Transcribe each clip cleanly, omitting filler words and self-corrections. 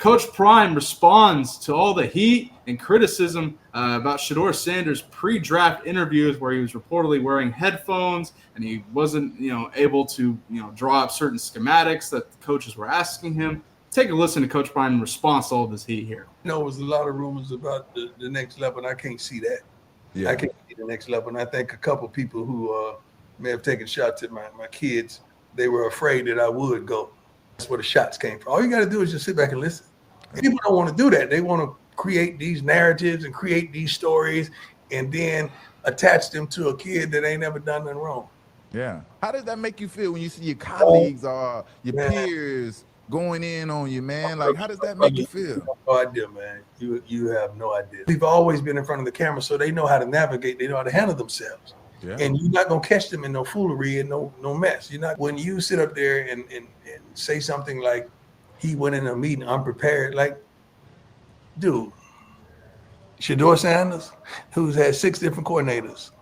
Coach Prime responds to all the heat and criticism about Shedeur Sanders' pre-draft interviews, where he was reportedly wearing headphones and he wasn't, able to, draw up certain schematics that the coaches were asking him. Take a listen to Coach Prime in response to all this heat here. It was a lot of rumors about the next level, and I can't see that. Yeah. I can't see the next level, and I think a couple people who may have taken shots at my kids, they were afraid that I would go. That's where the shots came from. All you got to do is just sit back and listen. People don't want to do that. They want to create these narratives and create these stories and then attach them to a kid that ain't never done nothing wrong. Yeah. How does that make you feel when you see your colleagues or your peers going in on you, man? Like, how does that make you feel? No idea, man. You have no idea. We've always been in front of the camera, so they know how to navigate. They know how to handle themselves. Yeah. And you're not going to catch them in no foolery and no mess. You're not. When you sit up there and say something like, he went in a meeting unprepared, like, dude, Shedeur Sanders, who's had 6 different coordinators,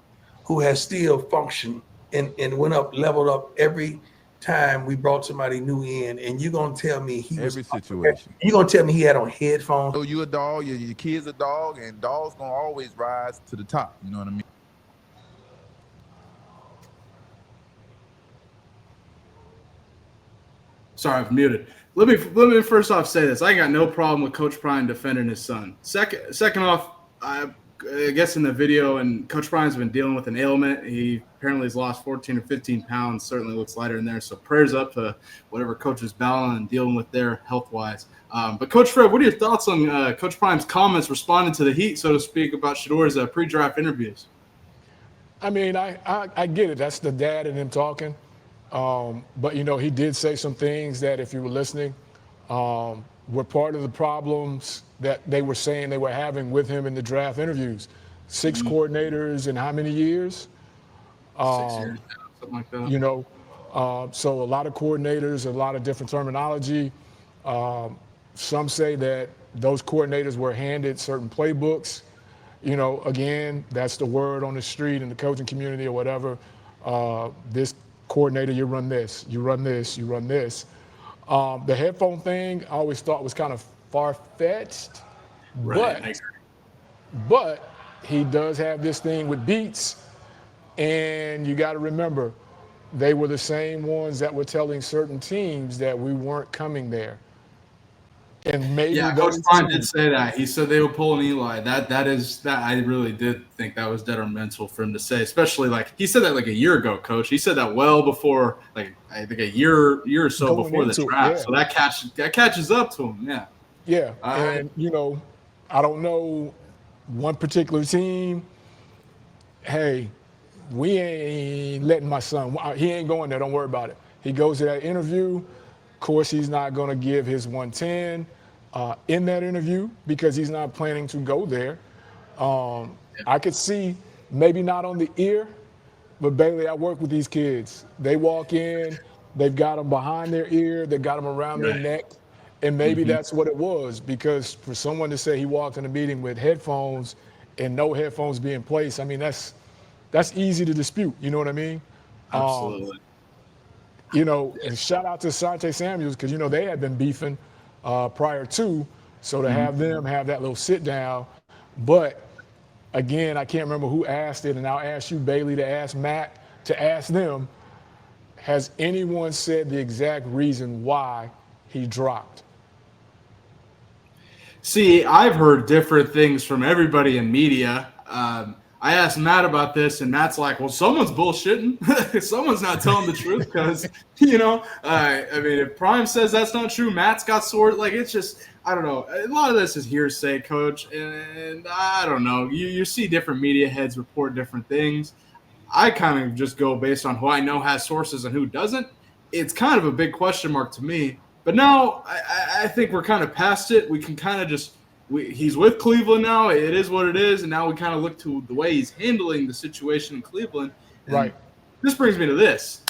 who has still functioned and leveled up every time we brought somebody new in, and you're gonna tell me situation. You're gonna tell me he had on headphones. So you a dog, your kid's a dog, and dogs gonna always rise to the top. You know what I mean? Sorry, I've muted. Let me first off say this. I got no problem with Coach Prime defending his son. Second off, I guess in the video, and Coach Prime's been dealing with an ailment. He apparently has lost 14 or 15 pounds. Certainly looks lighter in there. So prayers up to whatever Coach is battling and dealing with there health-wise. But Coach Fred, what are your thoughts on Coach Prime's comments responding to the heat, so to speak, about Shedeur's pre-draft interviews? I mean, I get it. That's the dad in him talking. But, he did say some things that, if you were listening, were part of the problems that they were saying they were having with him in the draft interviews. 6 coordinators in how many years? 6 years, something like that. So a lot of coordinators, a lot of different terminology. Some say that those coordinators were handed certain playbooks. Again, that's the word on the street in the coaching community or whatever. This coordinator, you run this, you run this, you run this. The headphone thing I always thought was kind of far-fetched, right. but he does have this thing with beats, and you got to remember, they were the same ones that were telling certain teams that we weren't coming there. And maybe Coach Prime did say that. He said they were pulling Eli. That I really did think that was detrimental for him to say, especially he said that like a year ago, Coach. He said that well before, I think a year or so before the draft. So that catches up to him. Yeah. Yeah. And I don't know one particular team. Hey, we ain't letting my son. He ain't going there. Don't worry about it. He goes to that interview. Of course, he's not going to give his 110 in that interview because he's not planning to go there. I could see maybe not on the ear, but Bailey, I work with these kids. They walk in, they've got them behind their ear, they've got them around their neck, and maybe that's what it was, because for someone to say he walked in a meeting with headphones and no headphones being placed, I mean, that's easy to dispute. You know what I mean? Absolutely. And shout out to Asante Samuels, because, they had been beefing prior to, so to have them have that little sit down. But again, I can't remember who asked it, and I'll ask you, Bailey, to ask Matt, to ask them, has anyone said the exact reason why he dropped? See, I've heard different things from everybody in media. I asked Matt about this, and Matt's like, well, someone's bullshitting. Someone's not telling the truth because, I mean, if Prime says that's not true, Matt's got swords. It's just, I don't know. A lot of this is hearsay, Coach, and I don't know. You see different media heads report different things. I kind of just go based on who I know has sources and who doesn't. It's kind of a big question mark to me. But now I think we're kind of past it. We can kind of just – he's with Cleveland now. It is what it is, and now we kind of look to the way he's handling the situation in Cleveland. And right. This brings me to this.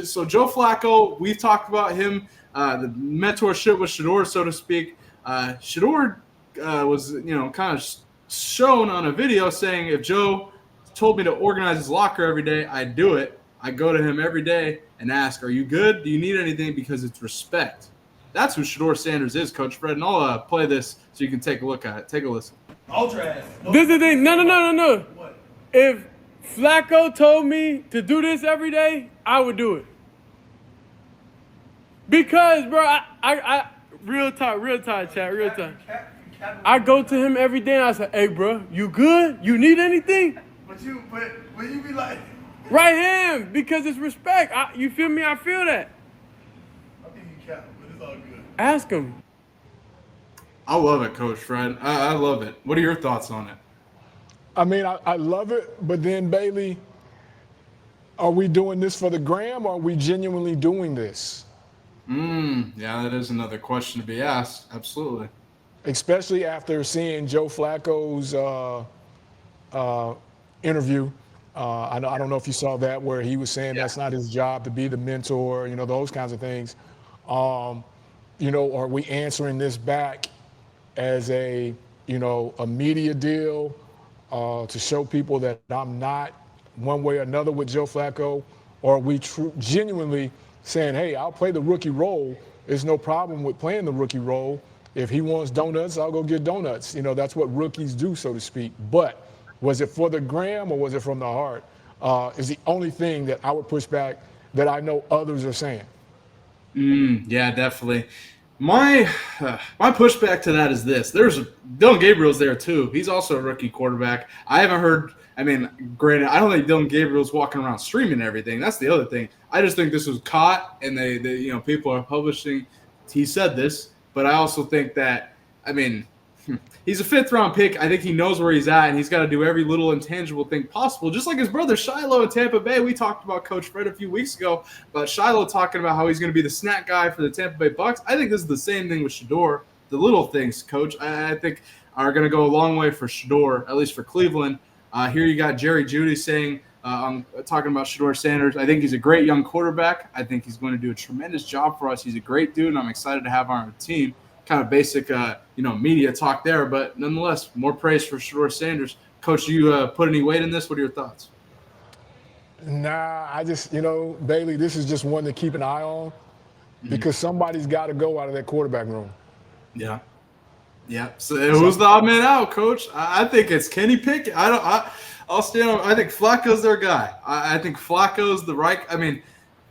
So Joe Flacco, we've talked about him, the mentorship with Shedeur, so to speak. Shedeur was, kind of shown on a video saying if Joe told me to organize his locker every day, I'd do it. I go to him every day and ask, are you good? Do you need anything? Because it's respect. That's who Shedeur Sanders is, Coach Fred. And I'll play this so you can take a look at it. Take a listen. Ultra. This is the thing. No. What? If Flacco told me to do this every day, I would do it. Because, bro, I real talk, chat, real talk. I go to him every day and I say, hey, bro, you good? You need anything? But when you be like, right hand, because it's respect. You feel me? I feel that. I think you cap, but it's all good. Ask him. I love it, Coach Fred. I love it. What are your thoughts on it? I mean, I love it, but then, Bailey, are we doing this for the gram, or are we genuinely doing this? Yeah, that is another question to be asked. Absolutely. Especially after seeing Joe Flacco's interview. I don't know if you saw that, where he was saying that's not his job to be the mentor, those kinds of things. Are we answering this back as a media deal to show people that I'm not one way or another with Joe Flacco? Or are we genuinely saying, hey, I'll play the rookie role. There's no problem with playing the rookie role. If he wants donuts, I'll go get donuts. That's what rookies do, so to speak. But was it for the gram or was it from the heart? Is the only thing that I would push back that I know others are saying. Yeah, definitely. My pushback to that is this. There's Dylan Gabriel's there too. He's also a rookie quarterback. I haven't heard. I mean, granted, I don't think Dylan Gabriel's walking around streaming everything. That's the other thing. I just think this was caught, and they people are publishing. He said this, but I also think that, I mean, he's a 5th-round pick. I think he knows where he's at, and he's got to do every little intangible thing possible. Just like his brother Shiloh in Tampa Bay. We talked about Coach Fred a few weeks ago about Shiloh talking about how he's going to be the snack guy for the Tampa Bay Bucks. I think this is the same thing with Shedeur. The little things, Coach, I think are going to go a long way for Shedeur, at least for Cleveland. Here you got Jerry Jeudy saying, I'm talking about Shedeur Sanders. I think he's a great young quarterback. I think he's going to do a tremendous job for us. He's a great dude, and I'm excited to have on our team. Kind of basic, media talk there, but nonetheless, more praise for Shedeur Sanders. Coach, you put any weight in this? What are your thoughts? Nah, I just, Bailey, this is just one to keep an eye on because somebody's got to go out of that quarterback room. Yeah. Yeah. So who's the odd man out, Coach? I think it's Kenny Pickett. I'll stand on. I think Flacco's their guy. I think Flacco's the right. I mean,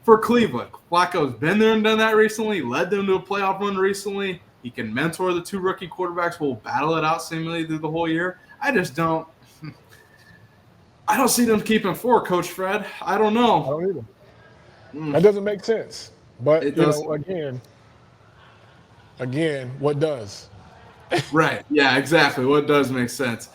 for Cleveland, Flacco's been there and done that recently. Led them to a playoff run recently. He can mentor the 2 rookie quarterbacks who will battle it out seemingly through the whole year. I just don't. I don't see them keeping 4, Coach Fred. I don't know. I don't either. That doesn't make sense. But again, what does? Right. Yeah, exactly. What does make sense?